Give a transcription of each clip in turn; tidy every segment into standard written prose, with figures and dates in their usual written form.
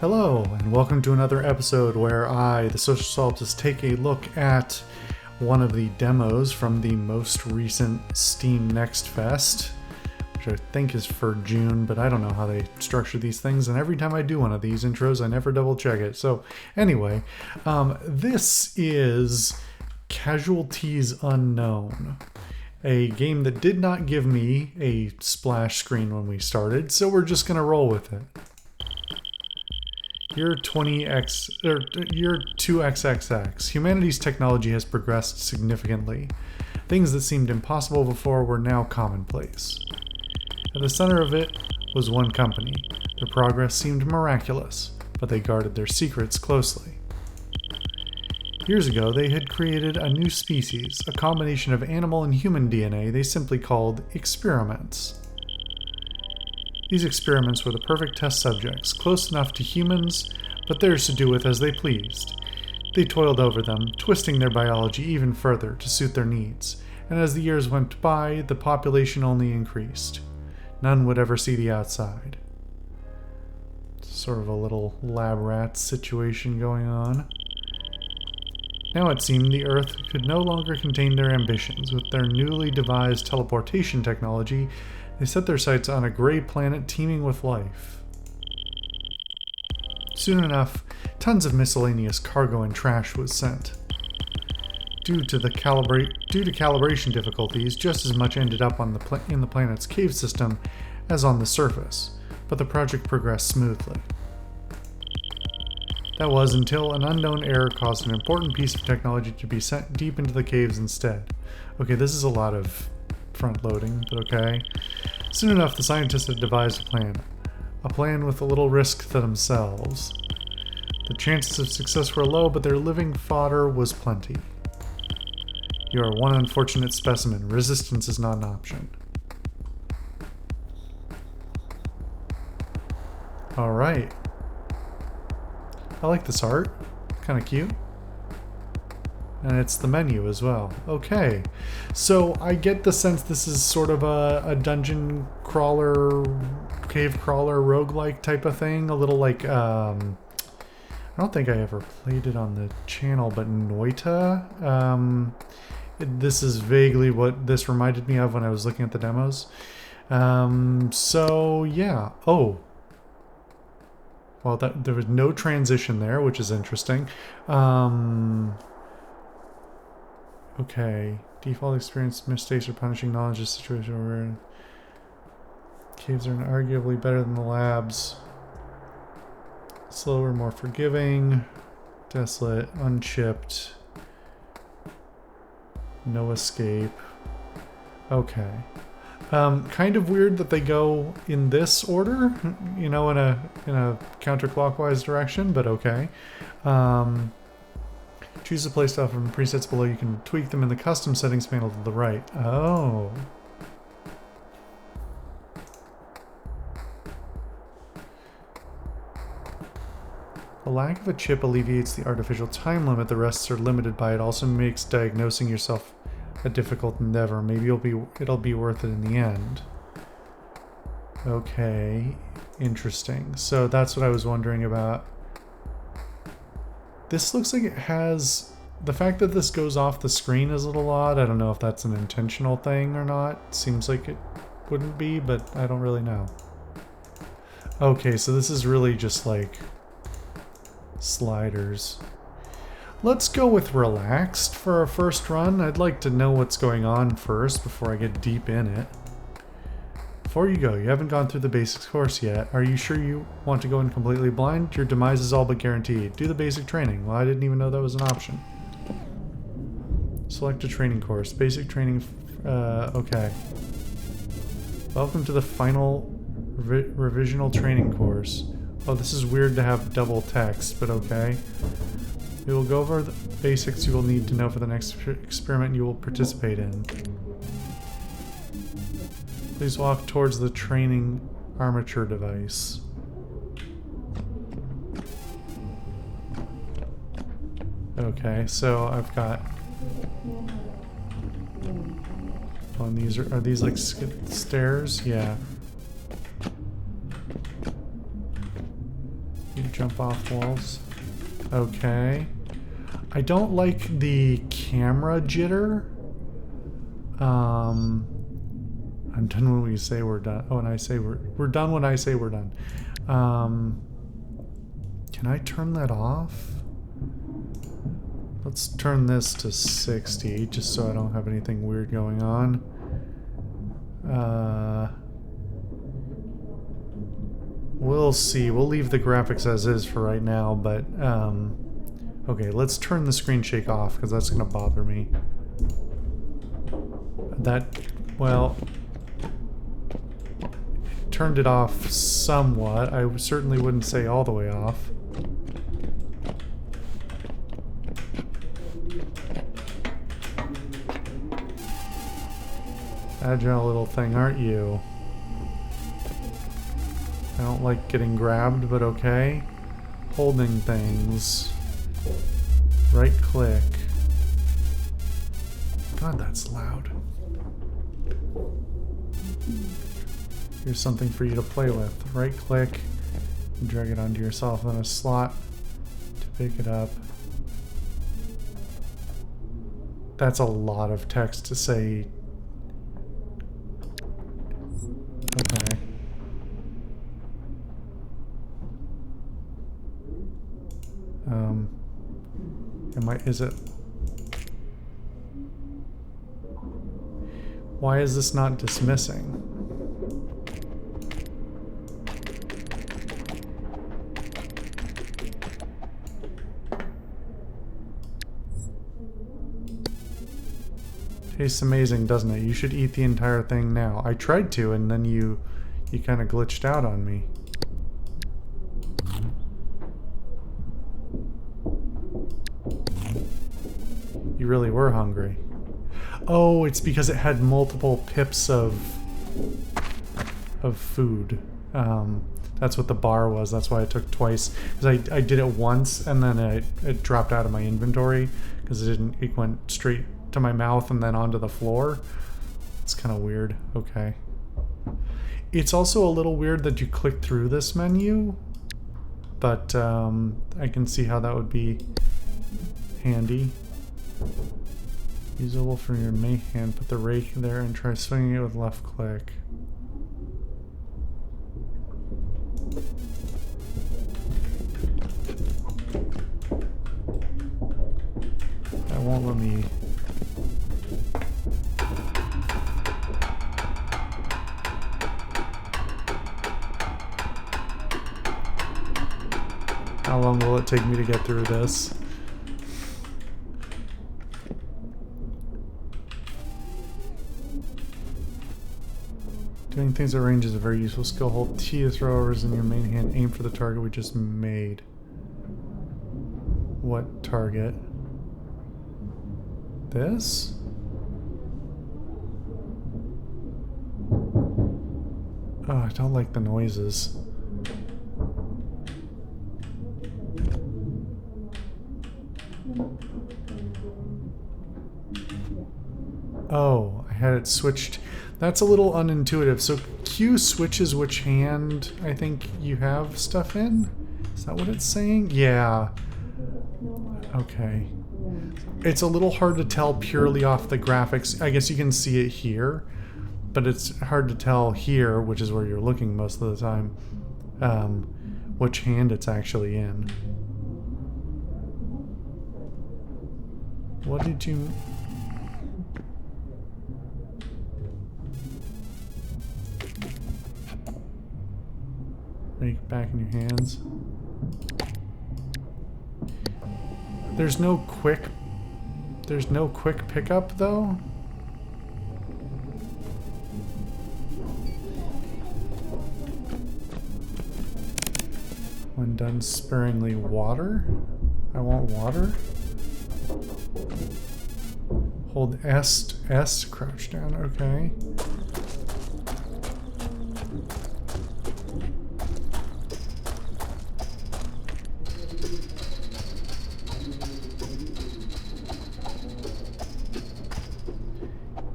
Hello, and welcome to another episode where I, the Social Solipsist, take a look at one of the demos from the most recent Steam Next Fest, which I think is for June, but I don't know how they structure these things, and every time I do one of these intros, I never double check it. So anyway, this is Casualties Unknown, a game that did not give me a splash screen when we started, so we're just going to roll with it. Year 2XXX. Humanity's technology has progressed significantly. Things that seemed impossible before were now commonplace. At the center of it was one company. Their progress seemed miraculous, but they guarded their secrets closely. Years ago, they had created a new species, a combination of animal and human DNA they simply called experiments. These experiments were the perfect test subjects, close enough to humans, but theirs to do with as they pleased. They toiled over them, twisting their biology even further to suit their needs, and as the years went by, the population only increased. None would ever see the outside. Sort of a little lab rat situation going on. Now it seemed the Earth could no longer contain their ambitions. With their newly devised teleportation technology, they set their sights on a gray planet teeming with life. Soon enough, tons of miscellaneous cargo and trash was sent. Due to calibration difficulties, just as much ended up on in the planet's cave system as on the surface, but the project progressed smoothly. That was until an unknown error caused an important piece of technology to be sent deep into the caves instead. Okay, this is a lot of front-loading, but okay. Soon enough, the scientists had devised a plan with a little risk to themselves. The chances of success were low, but their living fodder was plenty. You are one unfortunate specimen. Resistance is not an option. Alright. I like this art. Kind of cute. And it's the menu as well. Okay. So I get the sense this is sort of a dungeon crawler, cave crawler, roguelike type of thing. A little like, I don't think I ever played it on the channel, but Noita. This is vaguely what this reminded me of when I was looking at the demos. So yeah. Oh. Well, there was no transition there, which is interesting. Okay. Default experience mistakes or punishing knowledge of situation where caves are arguably better than the labs. Slower, more forgiving. Desolate, unchipped. No escape. Okay. Kind of weird that they go in this order, you know, in a counterclockwise direction, but okay. Choose a playstyle from presets below. You can tweak them in the custom settings panel to the right. Oh. The lack of a chip alleviates the artificial time limit the rests are limited by. It also makes diagnosing yourself a difficult endeavor. Maybe it'll be worth it in the end. Okay. Interesting. So that's what I was wondering about. This looks like it has... The fact that this goes off the screen is a little odd. I don't know if that's an intentional thing or not. Seems like it wouldn't be, but I don't really know. Okay, so this is really just like sliders. Let's go with relaxed for our first run. I'd like to know what's going on first before I get deep in it. Before you go, you haven't gone through the basics course yet. Are you sure you want to go in completely blind? Your demise is all but guaranteed. Do the basic training. Well, I didn't even know that was an option. Select a training course. Basic training. Okay. Welcome to the final revisional training course. Oh, this is weird to have double text, but okay. We will go over the basics you will need to know for the next experiment you will participate in. Please walk towards the training armature device. Okay, so I've got... Oh, and these are these like stairs? Yeah. You jump off walls. Okay. I don't like the camera jitter. I'm done when we say we're done. Oh, and I say we're done when I say we're done. Can I turn that off? Let's turn this to 60, just so I don't have anything weird going on. We'll see. We'll leave the graphics as is for right now, but okay, let's turn the screen shake off because that's gonna bother me. That, well, turned it off somewhat. I certainly wouldn't say all the way off. Agile little thing, aren't you? I don't like getting grabbed, but okay. Holding things. Right click. God, that's loud. Here's something for you to play with. Right click, and drag it onto yourself in a slot to pick it up. That's a lot of text to say. Okay. Is it? Why is this not dismissing? Tastes amazing, doesn't it? You should eat the entire thing now. I tried to, and then you kind of glitched out on me. You really were hungry. Oh, it's because it had multiple pips of food. That's what the bar was. That's why I took twice. Because I did it once, and then it dropped out of my inventory because it went straight to my mouth and then onto the floor. It's kind of weird. Okay. It's also a little weird that you click through this menu, but I can see how that would be handy. Usable for your main hand. Put the rake there and try swinging it with left click. That won't let me. How long will it take me to get through this? Doing things at range is a very useful skill. Hold T to throw overs in your main hand. Aim for the target we just made. What target? This? Oh, I don't like the noises. Oh, I had it switched. That's a little unintuitive. So Q switches which hand I think you have stuff in? Is that what it's saying? Yeah. Okay. It's a little hard to tell purely off the graphics. I guess you can see it here, but it's hard to tell here, which is where you're looking most of the time, which hand it's actually in. What did you... Rake back in your hands. There's no quick pickup though. When done, sparingly water. I want water. Hold S to crouch down. Okay.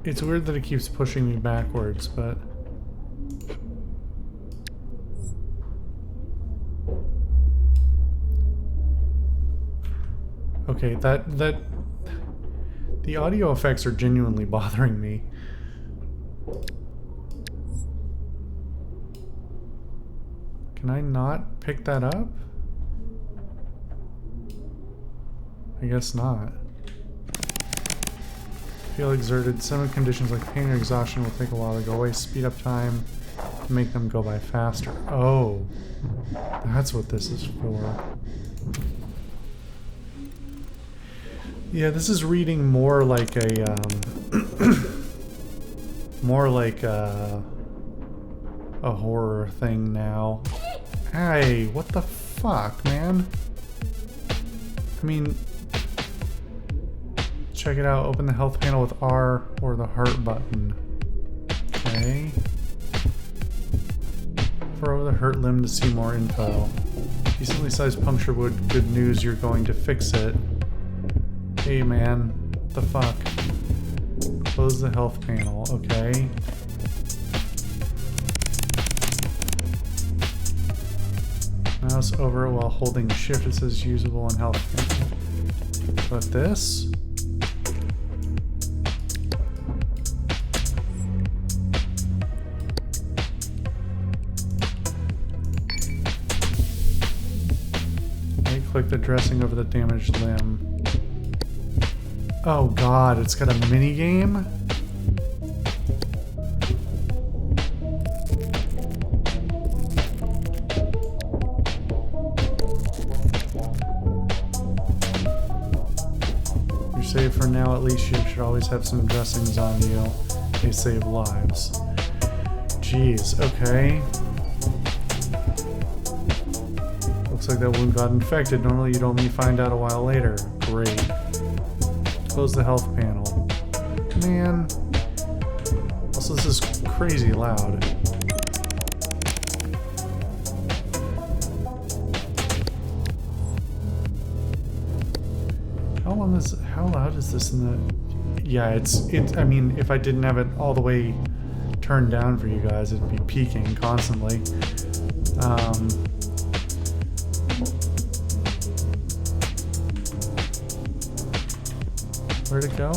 It's weird that it keeps pushing me backwards, but... Okay, the audio effects are genuinely bothering me. Can I not pick that up? I guess not. Feel exerted. Some conditions like pain or exhaustion will take a while to go away. Speed up time to make them go by faster. Oh, that's what this is for. Yeah, this is reading more like a, more like a horror thing now. Hey, what the fuck, man? I mean, check it out. Open the health panel with R or the heart button. Okay. Hover over the hurt limb to see more info. Decently sized puncture wound. Good news, you're going to fix it. Hey man, what the fuck? Close the health panel, okay. Mouse over it while holding shift, it says usable and health panel. But this? Right click the dressing over the damaged limb. Oh god, it's got a mini game? You're safe for now, at least you should always have some dressings on you. They save lives. Jeez, okay. Looks like that wound got infected. Normally you'd only find out a while later. Great. Close the health panel. Man. Also, this is crazy loud. How loud is this in the... Yeah, it's, I mean, if I didn't have it all the way turned down for you guys, it'd be peaking constantly. Where'd it go?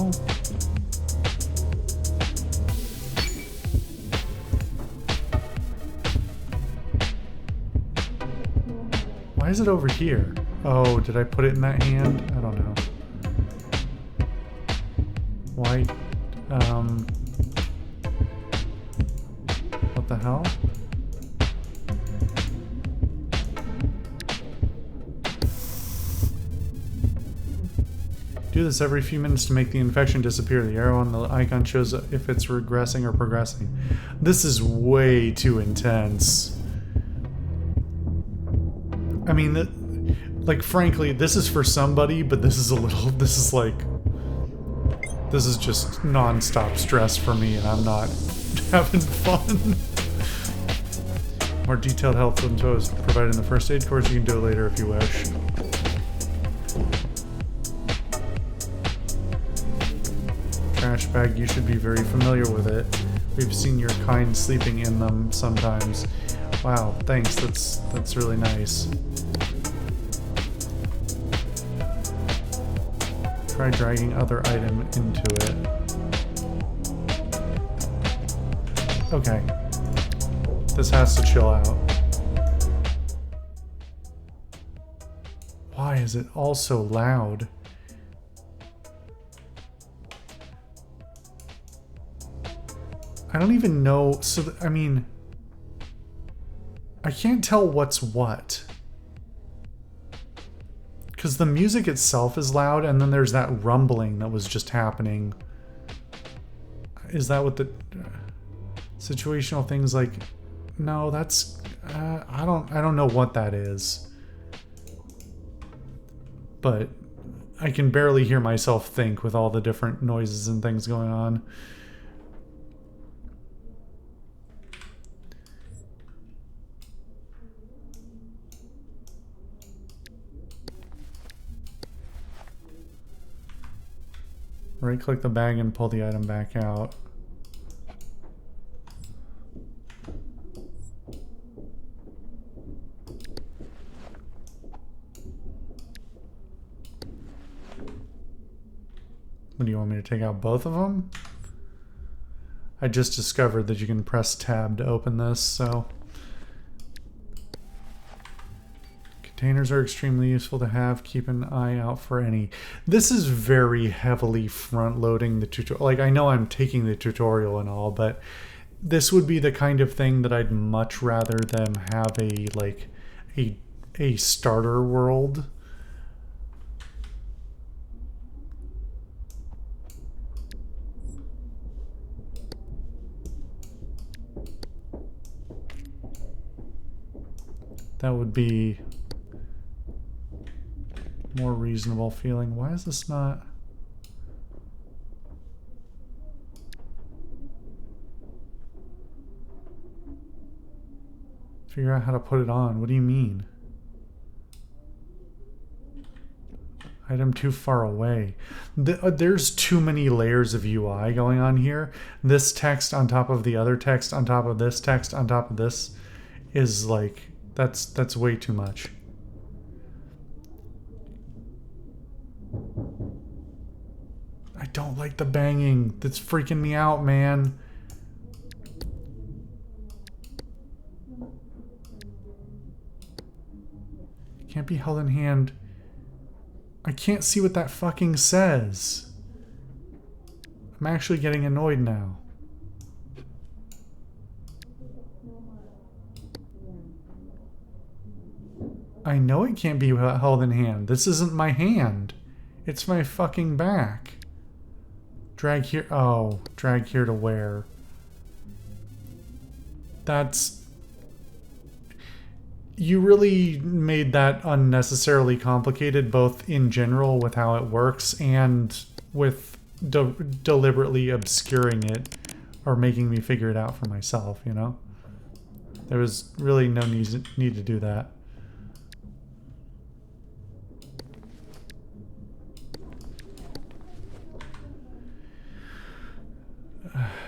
Why is it over here? Oh, did I put it in that hand? I don't know. Why? What the hell? Do this every few minutes to make the infection disappear. The arrow on the icon shows if it's regressing or progressing. This is way too intense. I mean, like, frankly, this is for somebody, but this is a little, this is like, this is just non-stop stress for me, and I'm not having fun. More detailed health info is provided in the first aid course. You can do it later if you wish. Trash bag, you should be very familiar with it. We've seen your kind sleeping in them sometimes. Wow, thanks, that's really nice. Try dragging other item into it. Okay. This has to chill out. Why is it all so loud? I don't even know, so I mean, I can't tell what's what. Because the music itself is loud, and then there's that rumbling that was just happening. Is that what the situational things like? No, that's I don't know what that is. But I can barely hear myself think with all the different noises and things going on. Right-click the bag and pull the item back out. What do you want me to take out both of them? I just discovered that you can press tab to open this, so. Containers are extremely useful to have. Keep an eye out for any. This is very heavily front-loading the tutorial. Like, I know I'm taking the tutorial and all, but this would be the kind of thing that I'd much rather them have a starter world. That would be more reasonable feeling. Why is this not? Figure out how to put it on. What do you mean? Item too far away. There's too many layers of UI going on here. This text on top of the other text on top of this text on top of this is like, that's way too much. I don't like the banging. That's freaking me out, man. Can't be held in hand. I can't see what that fucking says. I'm actually getting annoyed now. I know it can't be held in hand. This isn't my hand. It's my fucking back. Drag here. Oh, drag here to where? That's... You really made that unnecessarily complicated, both in general with how it works and with deliberately obscuring it or making me figure it out for myself, you know? There was really no need to do that.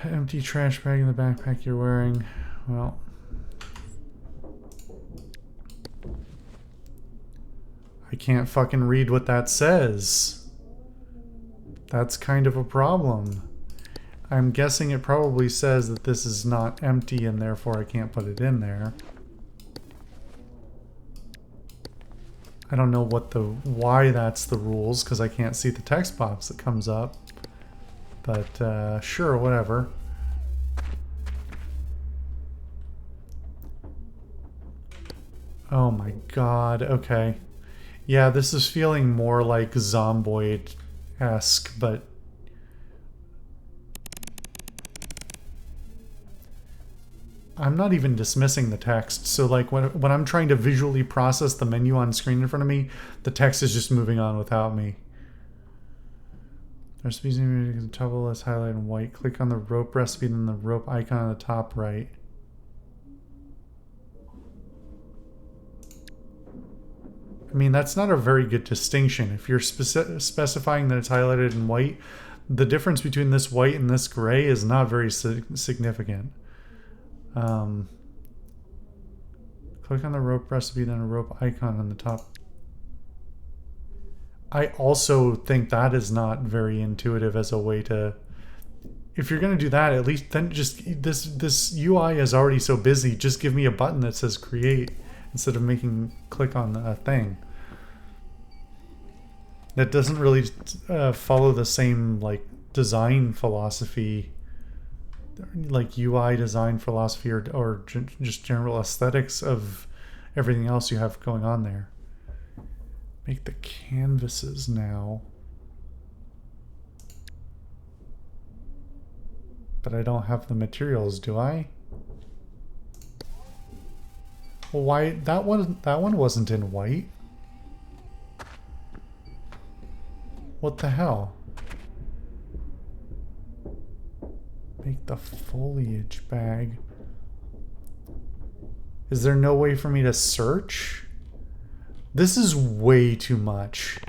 Empty trash bag in the backpack you're wearing. Well, I can't fucking read what that says. That's kind of a problem. I'm guessing it probably says that this is not empty and therefore I can't put it in there. I don't know why that's the rules because I can't see the text box that comes up. But sure, whatever. Oh my god, okay. Yeah, this is feeling more like Zomboid-esque, but... I'm not even dismissing the text, so like when I'm trying to visually process the menu on screen in front of me, the text is just moving on without me. Recipes in the top of the list highlighted in white. Click on the rope recipe, then the rope icon on the top right. I mean, that's not a very good distinction. If you're specifying that it's highlighted in white, the difference between this white and this gray is not very significant. Click on the rope recipe, then a rope icon on the top. I also think that is not very intuitive as a way to... If you're going to do that, at least then just... This UI is already so busy. Just give me a button that says create instead of making click on a thing. That doesn't really follow the same like design philosophy, like UI design philosophy or just general aesthetics of everything else you have going on there. Make the canvases now. But I don't have the materials, do I? Well, why that one wasn't in white? What the hell? Make the foliage bag. Is there no way for me to search? This is way too much.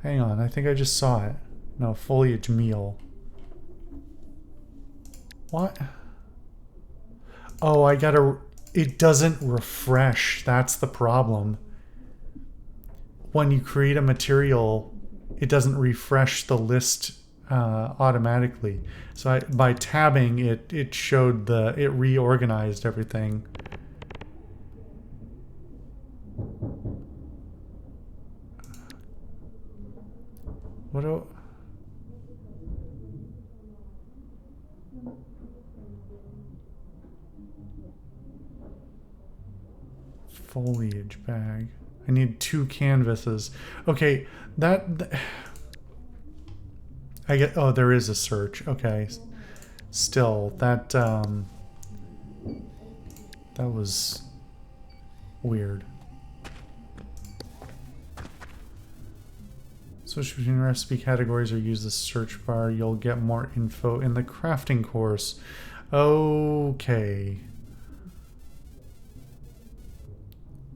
Hang on, I think I just saw it. No, foliage meal. What? Oh, I gotta... It doesn't refresh. That's the problem. When you create a material, it doesn't refresh the list automatically. So by tabbing it, it reorganized everything. What do... Foliage bag. I need 2 canvases. Okay, that I get. Oh, there is a search. Okay, still that that was weird. Switch between recipe categories or use the search bar. You'll get more info in the crafting course. Okay.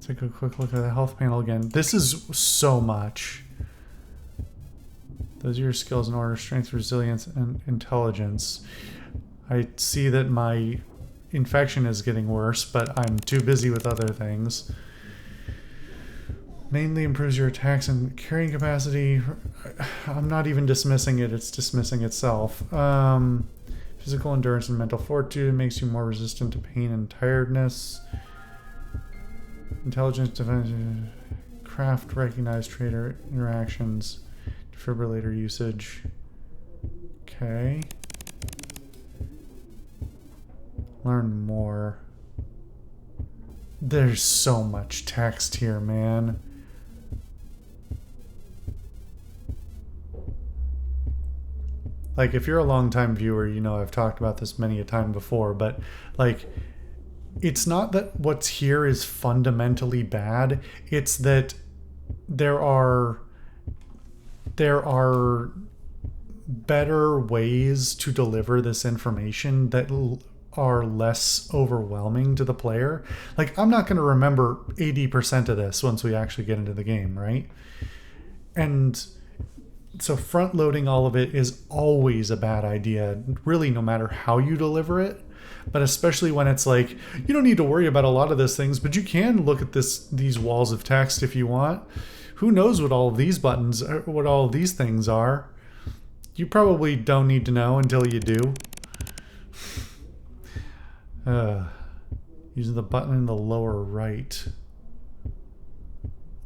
Take a quick look at the health panel again. This is so much. Those are your skills in order: strength, resilience, and intelligence. I see that my infection is getting worse, but I'm too busy with other things. Mainly improves your attacks and carrying capacity. I'm not even dismissing it, it's dismissing itself. Physical endurance and mental fortitude makes you more resistant to pain and tiredness. Intelligence, defense, craft, recognized trader interactions, defibrillator usage. Okay. Learn more. There's so much text here, man. Like, if you're a longtime viewer, you know I've talked about this many a time before, but like, it's not that what's here is fundamentally bad. It's that there are better ways to deliver this information that are less overwhelming to the player. Like, I'm not going to remember 80% of this once we actually get into the game, right? And so front loading all of it is always a bad idea, really, no matter how you deliver it. But especially when it's like, you don't need to worry about a lot of those things, but you can look at these walls of text if you want. Who knows what all of these buttons, what all of these things are? You probably don't need to know until you do. Using the button in the lower right.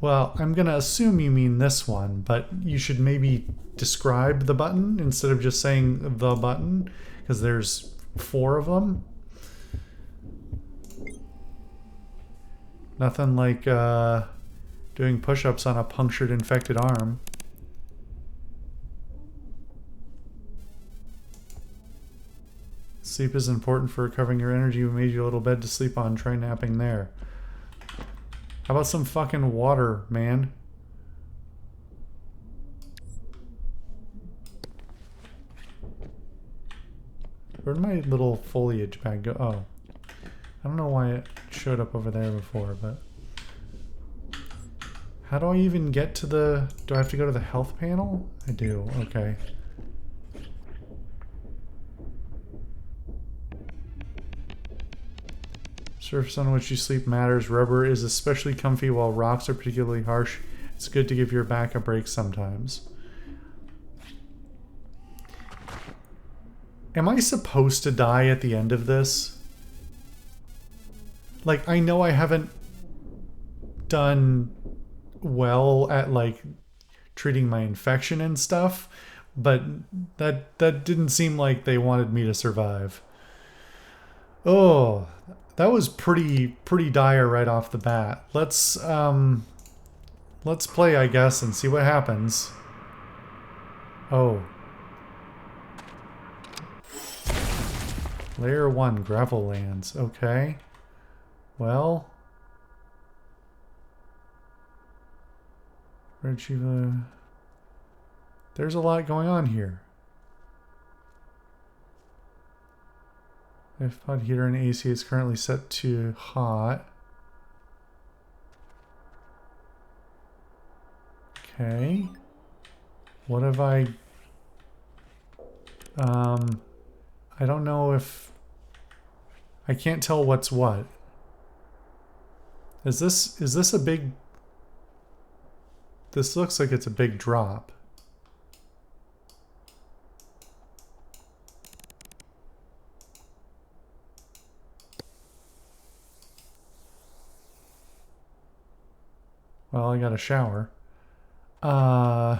Well, I'm going to assume you mean this one, but you should maybe describe the button instead of just saying the button, because there's 4 of them. Nothing like doing push-ups on a punctured, infected arm. Sleep is important for recovering your energy. We made you a little bed to sleep on. Try napping there. How about some fucking water, man? Where'd my little foliage bag go? Oh. I don't know why it showed up over there before, but... How do I even get to the... Do I have to go to the health panel? I do, okay. Surface on which you sleep matters. Rubber is especially comfy while rocks are particularly harsh. It's good to give your back a break sometimes. Am I supposed to die at the end of this? Like, I know I haven't done well at, like, treating my infection and stuff, but that didn't seem like they wanted me to survive. Oh, that was pretty dire right off the bat. Let's play, I guess, and see what happens. Oh. Layer 1, gravel lands. Okay. Well. Red Shiva. There's a lot going on here. If pod heater and AC is currently set to hot. Okay. What have I... I don't know if... I can't tell what's what. Is this a big... This looks like it's a big drop. Well, I got a shower. What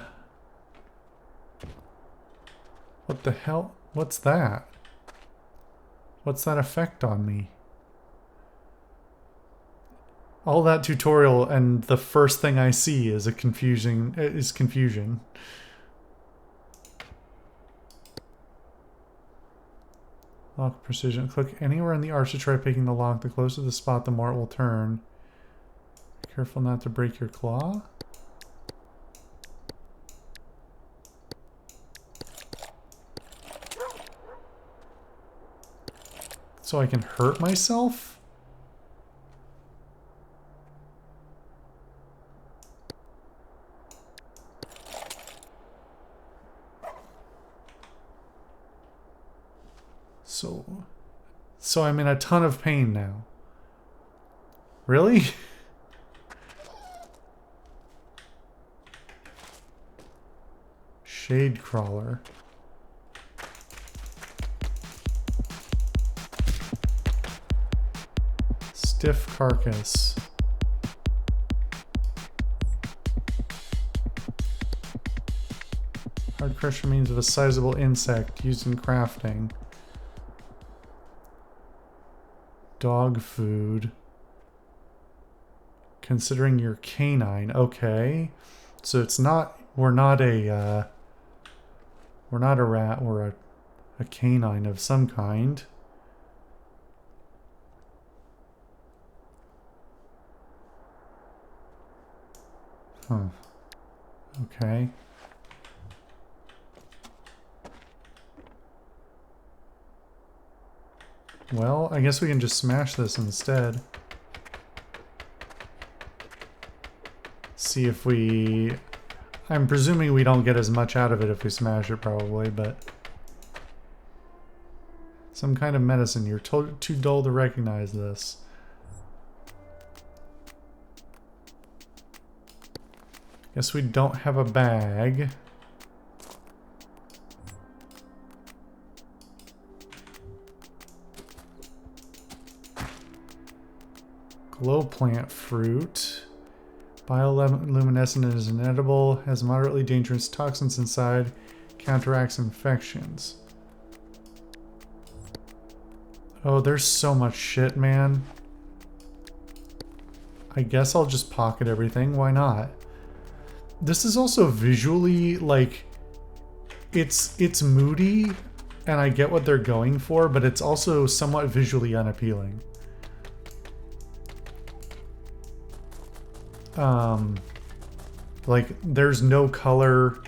the hell? What's that? What's that effect on me? All that tutorial and the first thing I see is confusion. Lock precision. Click anywhere in the arch to try picking the lock. The closer the spot, the more it will turn. Careful not to break your claw. So I can hurt myself? So I'm in a ton of pain now. Really? Shade crawler. Stiff carcass. Hard crushed remains of a sizable insect used in crafting. Dog food. Considering you're canine. Okay. So it's not, we're not a rat, we're a canine of some kind. Huh. Okay. Well, I guess we can just smash this instead. See if we... I'm presuming we don't get as much out of it if we smash it, probably, but... Some kind of medicine. You're too dull to recognize this. Guess we don't have a bag. Glow plant fruit. Bioluminescent is inedible, has moderately dangerous toxins inside, counteracts infections. Oh, there's so much shit, man. I guess I'll just pocket everything, why not? This is also visually, like, it's moody, and I get what they're going for, but it's also somewhat visually unappealing. Like, there's no color.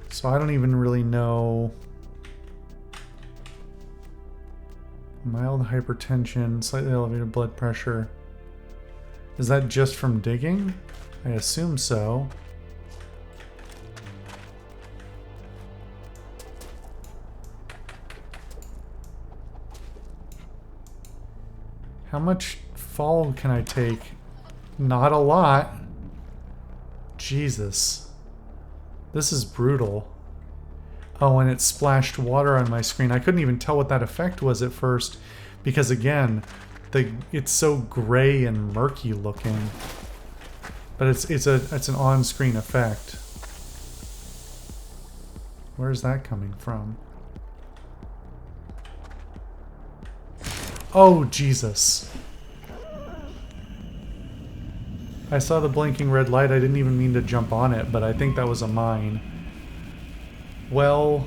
So I don't even really know. Mild hypertension, slightly elevated blood pressure. Is that just from digging? I assume so. How much fall can I take? Not a lot. Jesus. This is brutal. Oh, and it splashed water on my screen. I couldn't even tell what that effect was at first because, again, it's so gray and murky looking. But it's an on-screen effect. Where's that coming from? Oh, Jesus. I saw the blinking red light. I didn't even mean to jump on it, but I think that was a mine. Well...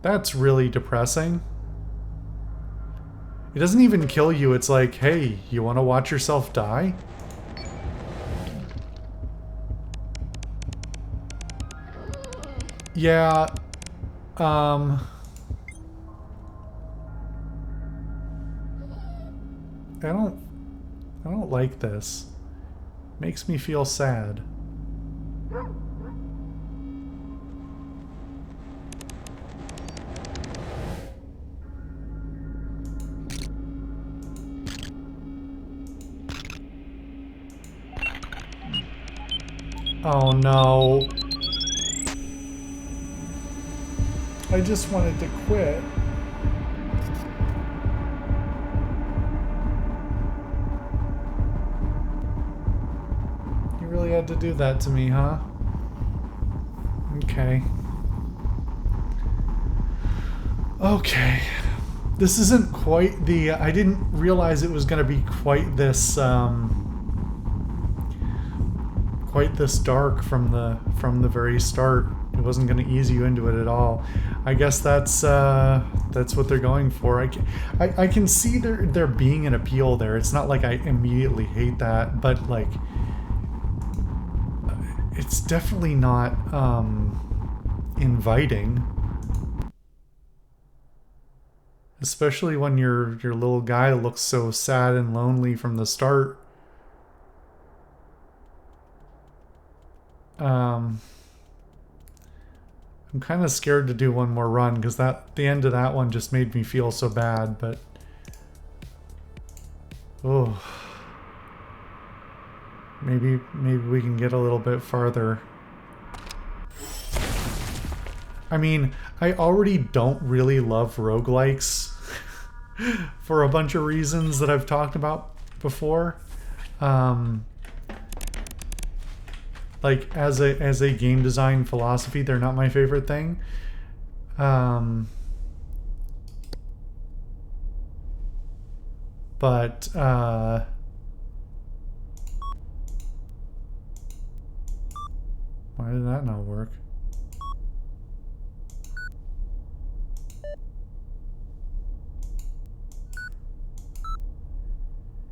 That's really depressing. It doesn't even kill you. It's like, hey, you want to watch yourself die? Yeah, I don't like this. Makes me feel sad. Oh no. I just wanted to quit. You really had to do that to me, huh? Okay. Okay. This isn't quite the... I didn't realize it was going to be quite this dark from the very start. It wasn't going to ease you into it at all. I guess that's what they're going for. I can see there being an appeal there. It's not like I immediately hate that, but like it's definitely not inviting. Especially when your little guy looks so sad and lonely from the start. I'm kind of scared to do one more run because the end of that one just made me feel so bad, but oh, maybe we can get a little bit farther. I mean, I already don't really love roguelikes for a bunch of reasons that I've talked about before. Like as a game design philosophy, they're not my favorite thing. But why did that not work?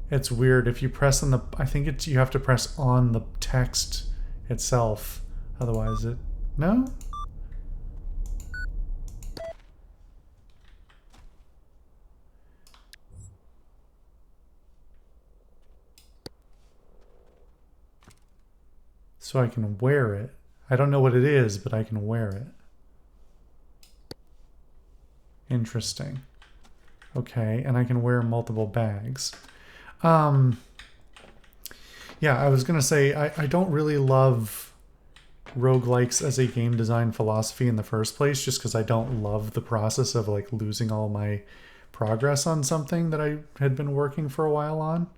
It's weird if you press on the... I think it's you have to press on the text itself. Otherwise it... No? So I can wear it. I don't know what it is, but I can wear it. Interesting. Okay, and I can wear multiple bags. Yeah, I was gonna say, I don't really love roguelikes as a game design philosophy in the first place, just because I don't love the process of like losing all my progress on something that I had been working for a while on.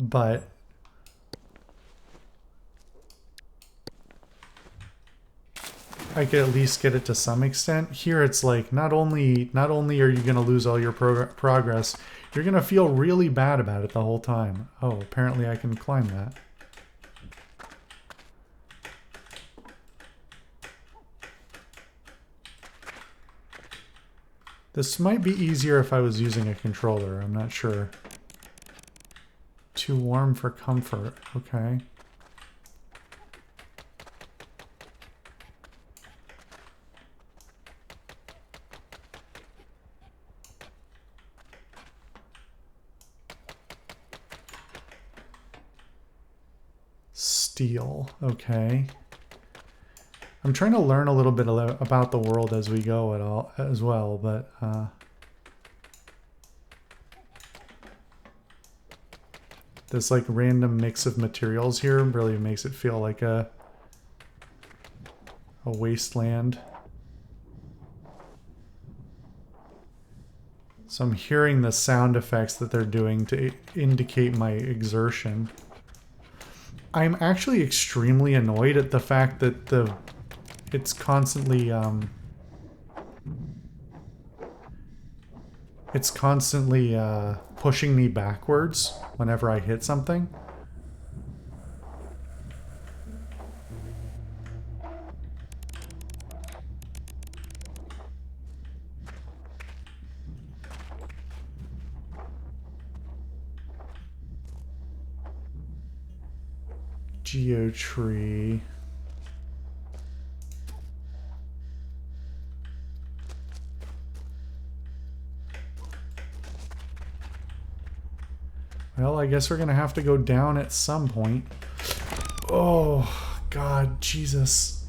But I could at least get it to some extent. Here it's like not only are you going to lose all your progress, you're going to feel really bad about it the whole time. Oh, apparently I can climb that. This might be easier if I was using a controller. I'm not sure. Too warm for comfort. Okay. Steel. Okay. I'm trying to learn a little bit about the world as we go as well, but this like random mix of materials here really makes it feel like a wasteland. So I'm hearing the sound effects that they're doing to indicate my exertion. I'm actually extremely annoyed at the fact that it's constantly pushing me backwards whenever I hit something. Geotree. Well, I guess we're gonna have to go down at some point. Oh, God, Jesus.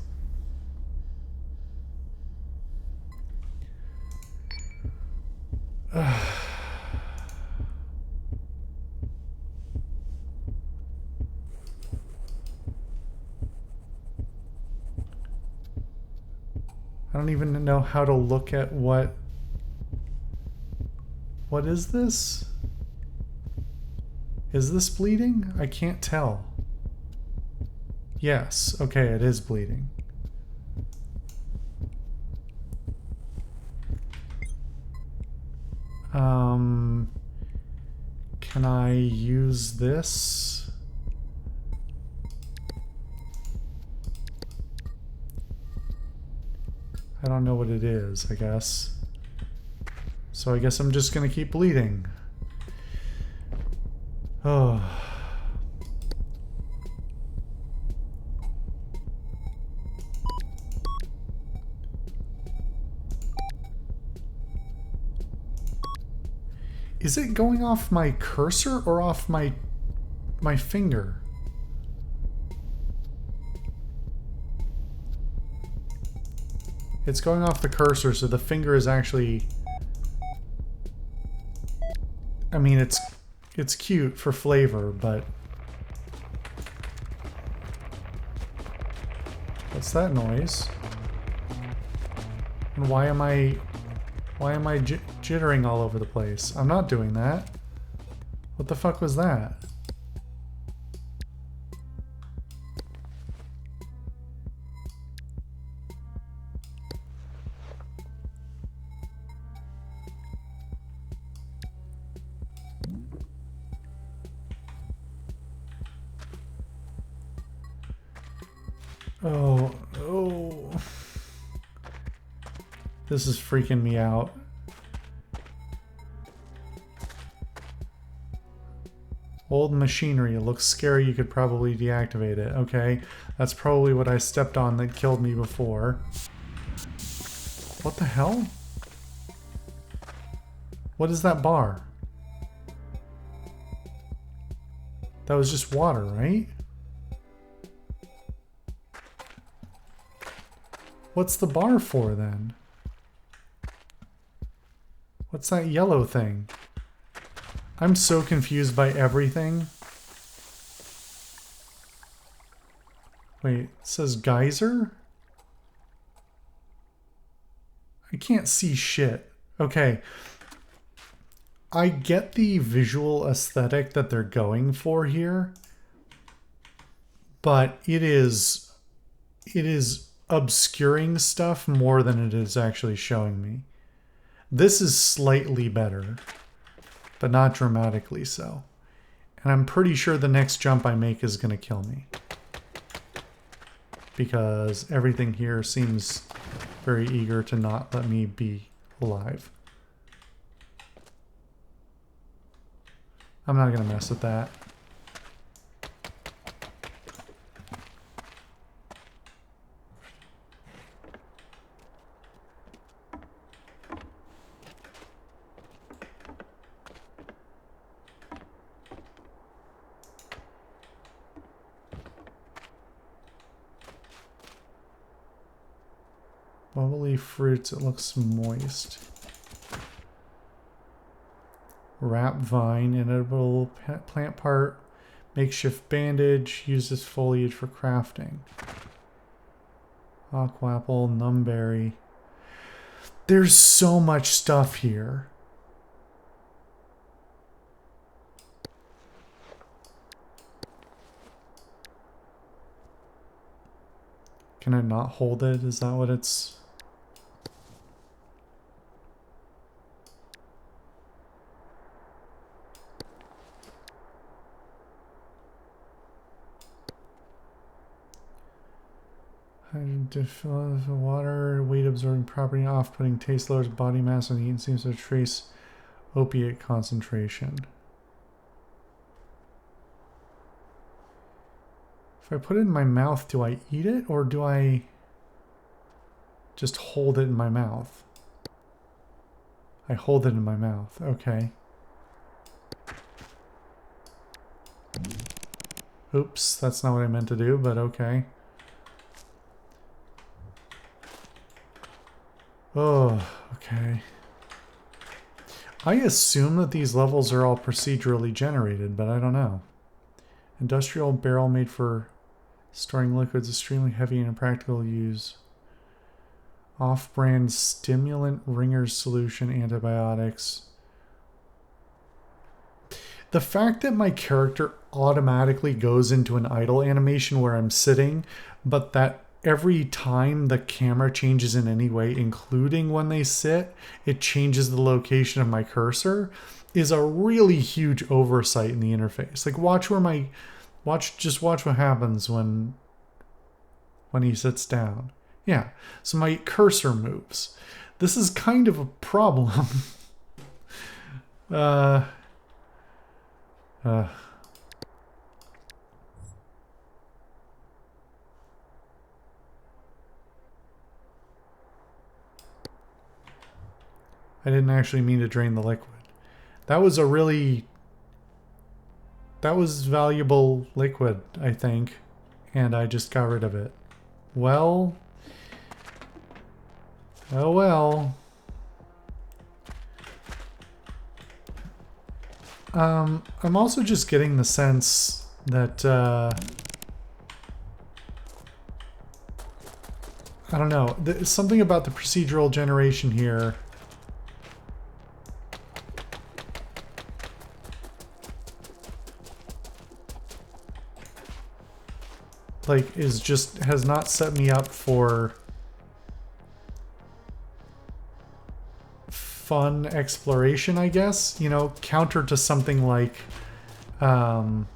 I don't even know how to look at what... What is this? Is this bleeding? I can't tell. Yes, okay, it is bleeding. Can I use this? I don't know what it is, I guess. So I guess I'm just gonna keep bleeding. Oh. Is it going off my cursor or off my finger? It's going off the cursor, so the finger is actually... I mean, it's cute for flavor, but... What's that noise? And why am I jittering all over the place? I'm not doing that. What the fuck was that? Oh. This is freaking me out. Old machinery. It looks scary. You could probably deactivate it. Okay. That's probably what I stepped on that killed me before. What the hell? What is that bar? That was just water, right? What's the bar for then? What's that yellow thing? I'm so confused by everything. Wait, it says geyser? I can't see shit. Okay. I get the visual aesthetic that they're going for here, but it is obscuring stuff more than it is actually showing me. This is slightly better, but not dramatically so. And I'm pretty sure the next jump I make is going to kill me, because everything here seems very eager to not let me be alive. I'm not going to mess with that. Bubbly fruits, it looks moist. Wrap vine, inedible plant part, makeshift bandage, uses foliage for crafting. Aquapple, numberry. There's so much stuff here. Can I not hold it? Is that what it's... Water, weight absorbing property, off-putting taste, lowers body mass when eaten, seems to trace opiate concentration. If I put it in my mouth, do I eat it or do I just hold it in my mouth? I hold it in my mouth, okay. Oops, that's not what I meant to do, but okay. Oh, okay. I assume that these levels are all procedurally generated, but I don't know. Industrial barrel made for storing liquids, extremely heavy and impractical to use. Off-brand stimulant, ringers solution, antibiotics. The fact that my character automatically goes into an idle animation where I'm sitting, but that every time the camera changes in any way, including when they sit, it changes the location of my cursor, is a really huge oversight in the interface. Like watch what happens when he sits down. Yeah, so my cursor moves. This is kind of a problem. I didn't actually mean to drain the liquid. That was valuable liquid, I think, and I just got rid of it. Well, oh well. I'm also just getting the sense that, I don't know, something about the procedural generation here has not set me up for fun exploration, I guess. You know, counter to something like Terraria,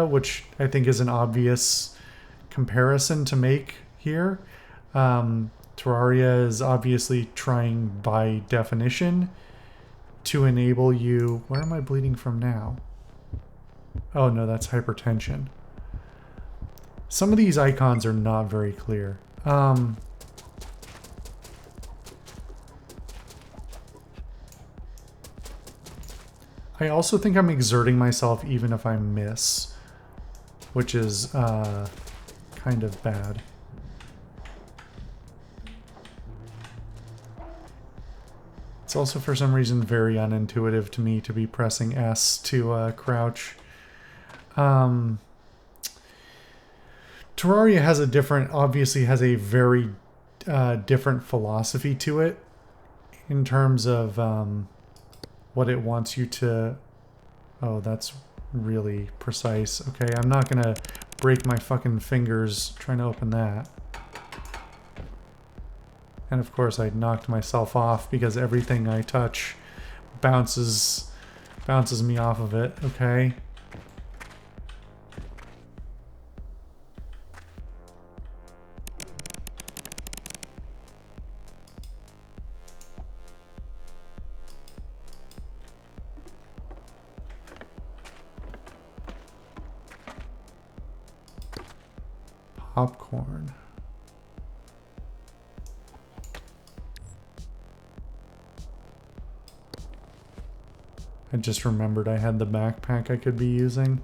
which I think is an obvious comparison to make here. Terraria is obviously trying by definition to enable you... Where am I bleeding from now? Oh no, that's hypertension. Some of these icons are not very clear. I also think I'm exerting myself even if I miss, which is kind of bad. It's also for some reason very unintuitive to me to be pressing S to crouch. Terraria obviously has a very different philosophy to it in terms of what it wants you to... Oh, that's really precise. Okay, I'm not gonna break my fucking fingers trying to open that. And of course I knocked myself off because everything I touch bounces me off of it. Okay. Popcorn. I just remembered I had the backpack I could be using.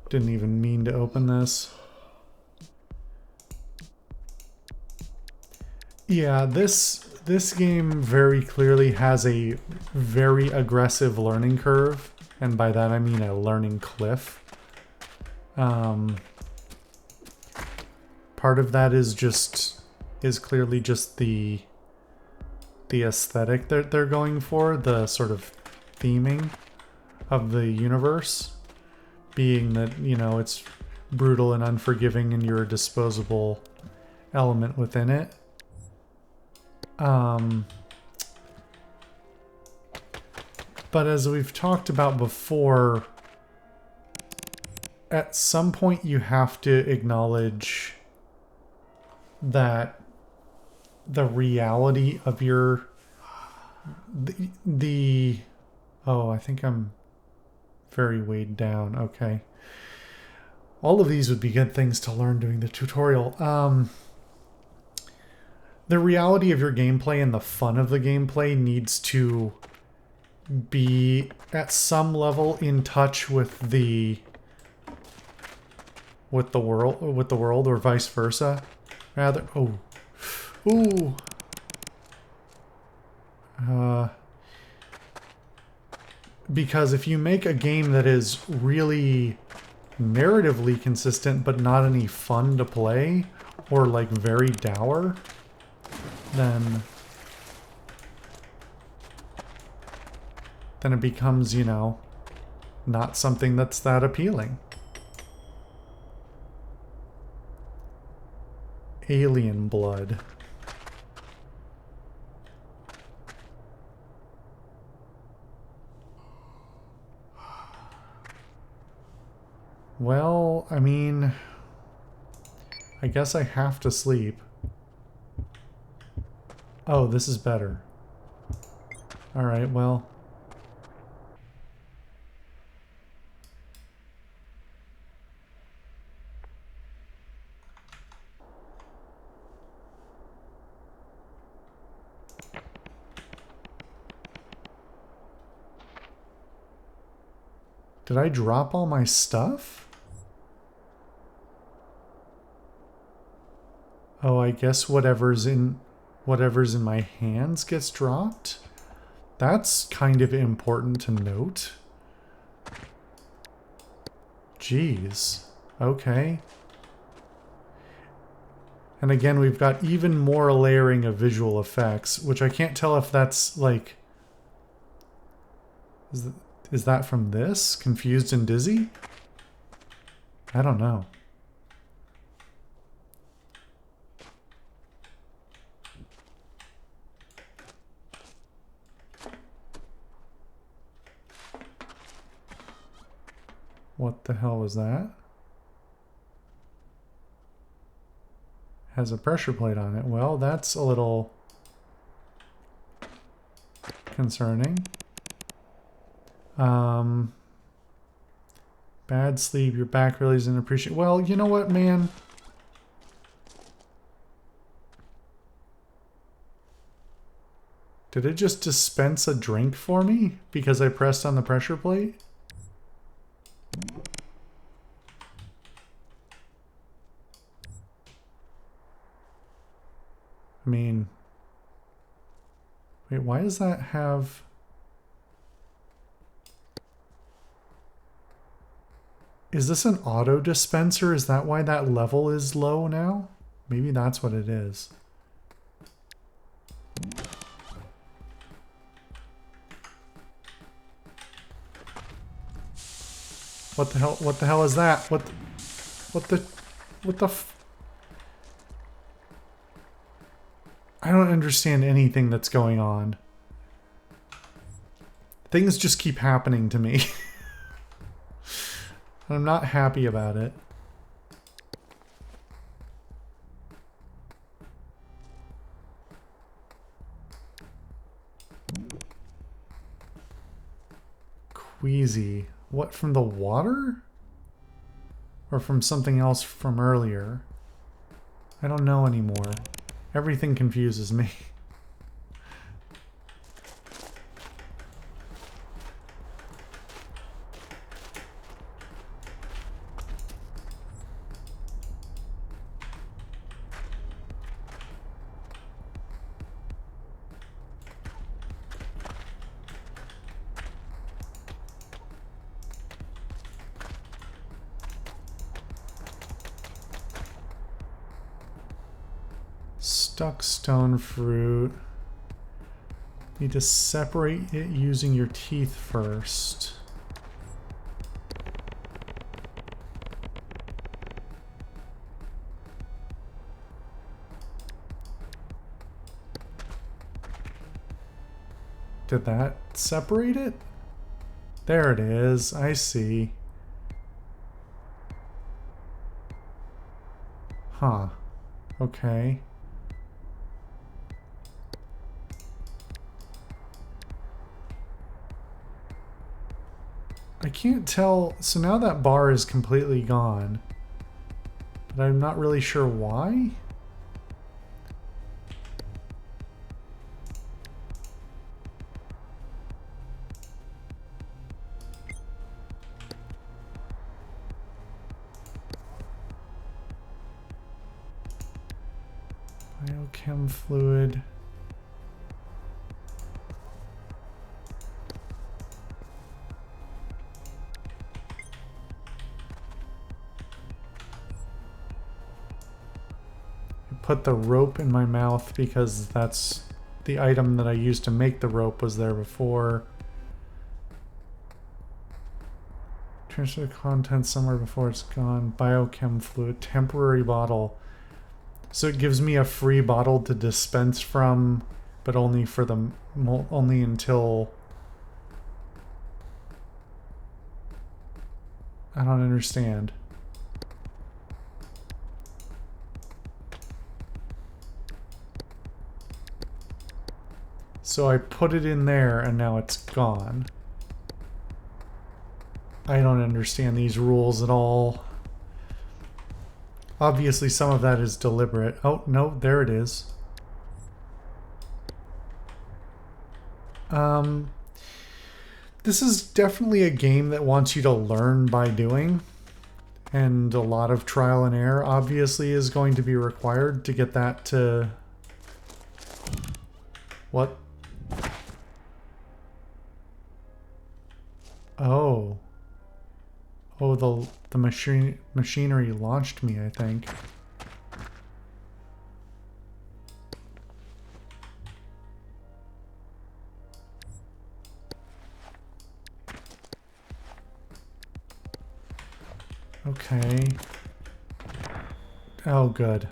Didn't even mean to open this. Yeah, this game very clearly has a very aggressive learning curve, and by that I mean a learning cliff. Part of that is clearly just the aesthetic that they're going for, the sort of theming of the universe, being that, you know, it's brutal and unforgiving and you're a disposable element within it. But as we've talked about before, at some point you have to acknowledge that the reality of your... Oh, I think I'm very weighed down. Okay. All of these would be good things to learn during the tutorial. The reality of your gameplay and the fun of the gameplay needs to be at some level in touch with the world, or vice versa. Rather, oh, Ooh. Because if you make a game that is really narratively consistent but not any fun to play, or like very dour, then it becomes, you know, not something that's that appealing. Alien blood. Well, I mean, I guess I have to sleep. Oh, this is better. Alright, well. Did I drop all my stuff? Oh, I guess whatever's in my hands gets dropped? That's kind of important to note. Jeez. Okay. And again, we've got even more layering of visual effects, which I can't tell if that's like... Is that from this? Confused and Dizzy? I don't know. What the hell was that? Has a pressure plate on it. Well, that's a little concerning. Bad sleep, your back really isn't appreciated. Well, you know what, man? Did it just dispense a drink for me because I pressed on the pressure plate? I mean... Wait, why does that have... Is this an auto dispenser? Is that why that level is low now? Maybe that's what it is. What the hell? What the hell is that? What the I don't understand anything that's going on. Things just keep happening to me. I'm not happy about it. Queasy. What, from the water? Or from something else from earlier? I don't know anymore. Everything confuses me. Stuck stone fruit. Need to separate it using your teeth first. Did that separate it? There it is. I see. Huh. Okay. I can't tell. So now that bar is completely gone. But I'm not really sure why. Biochem fluid. Put the rope in my mouth because that's the item that I used to make the rope was there before. Transfer the contents somewhere before it's gone. Biochem fluid, temporary bottle. So it gives me a free bottle to dispense from, but only for the only until. I don't understand. So I put it in there and now it's gone. I don't understand these rules at all. Obviously some of that is deliberate. Oh, no, there it is. This is definitely a game that wants you to learn by doing. And a lot of trial and error obviously is going to be required to get that to... What? Oh. Oh, the machinery launched me, I think. Okay. Oh, good.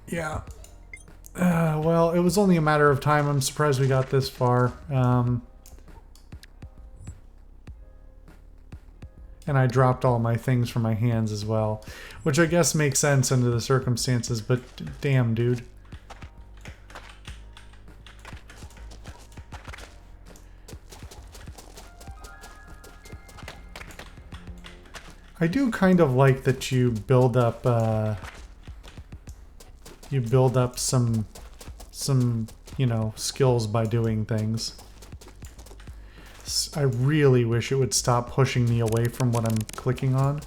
Yeah. Well, it was only a matter of time. I'm surprised we got this far. And I dropped all my things from my hands as well, which I guess makes sense under the circumstances, but damn, dude. I do kind of like that you build up some, you know, skills by doing things. I really wish it would stop pushing me away from what I'm clicking on.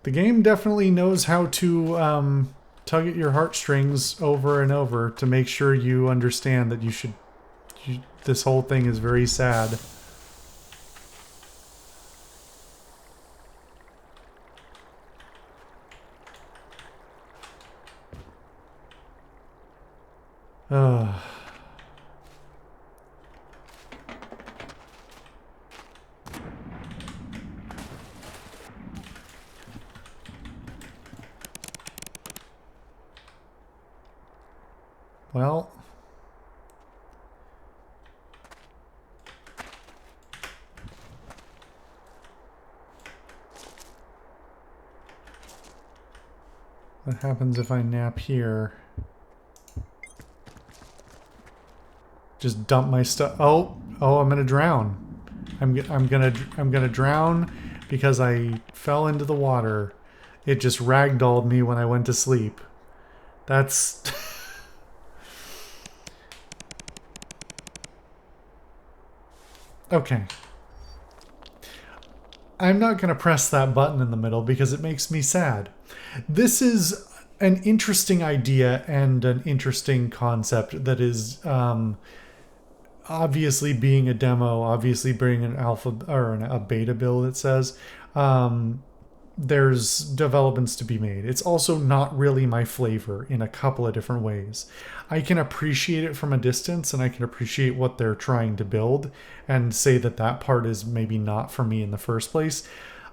The game definitely knows how to tug at your heartstrings over and over to make sure you understand that this whole thing is very sad. Ugh. Well, what happens if I nap here? Just dump my stuff. Oh, I'm gonna drown. I'm gonna drown because I fell into the water. It just ragdolled me when I went to sleep. That's okay. I'm not going to press that button in the middle because it makes me sad. This is an interesting idea and an interesting concept that is obviously being a demo, obviously being an alpha or a beta build, it says. There's developments to be made. It's also not really my flavor in a couple of different ways. I can appreciate it from a distance and I can appreciate what they're trying to build and say that that part is maybe not for me in the first place.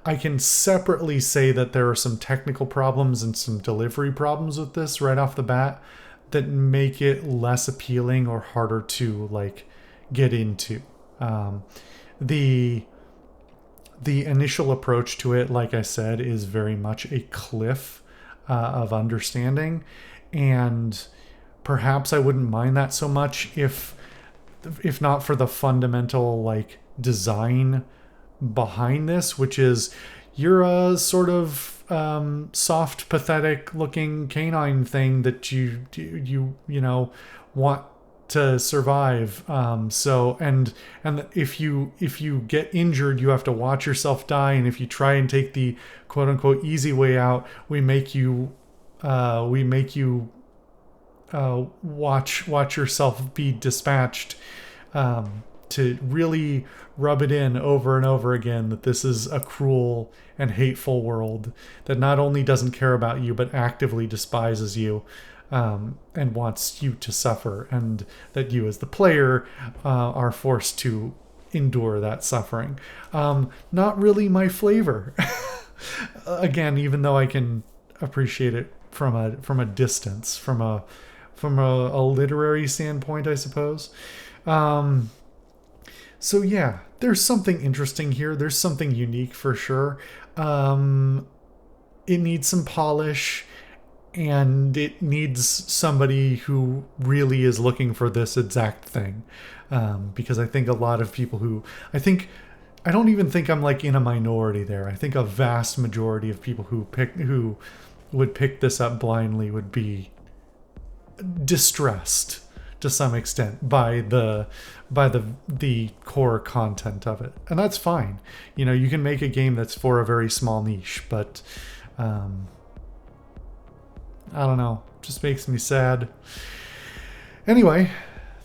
I can separately say that there are some technical problems and some delivery problems with this right off the bat that make it less appealing or harder to like get into. The initial approach to it, like I said, is very much a cliff of understanding, and perhaps I wouldn't mind that so much if not for the fundamental like design behind this, which is you're a sort of soft, pathetic looking canine thing that you know want to survive. So and if you get injured, you have to watch yourself die, and if you try and take the quote unquote easy way out, we make you watch yourself be dispatched, to really rub it in over and over again that this is a cruel and hateful world that not only doesn't care about you but actively despises you, and wants you to suffer, and that you as the player are forced to endure that suffering. Not really my flavor. Again, even though I can appreciate it from a distance, from a literary standpoint, I suppose. So yeah, there's something interesting here. There's something unique for sure. It needs some polish, and it needs somebody who really is looking for this exact thing. Because I think a lot of people I don't even think I'm like in a minority there. I think a vast majority of people who would pick this up blindly would be distressed to some extent by the core content of it, and that's fine. You know, you can make a game that's for a very small niche, but I don't know, just makes me sad. Anyway,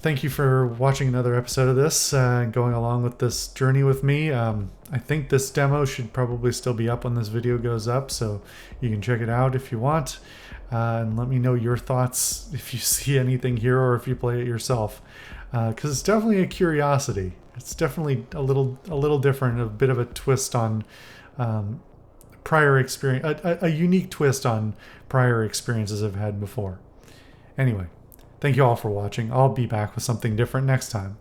thank you for watching another episode of this, going along with this journey with me. I think this demo should probably still be up when this video goes up, so you can check it out if you want. And let me know your thoughts if you see anything here or if you play it yourself, because it's definitely a curiosity. It's definitely a little different, a bit of a twist on prior experience, a unique twist on prior experiences I've had before. Anyway, thank you all for watching. I'll be back with something different next time.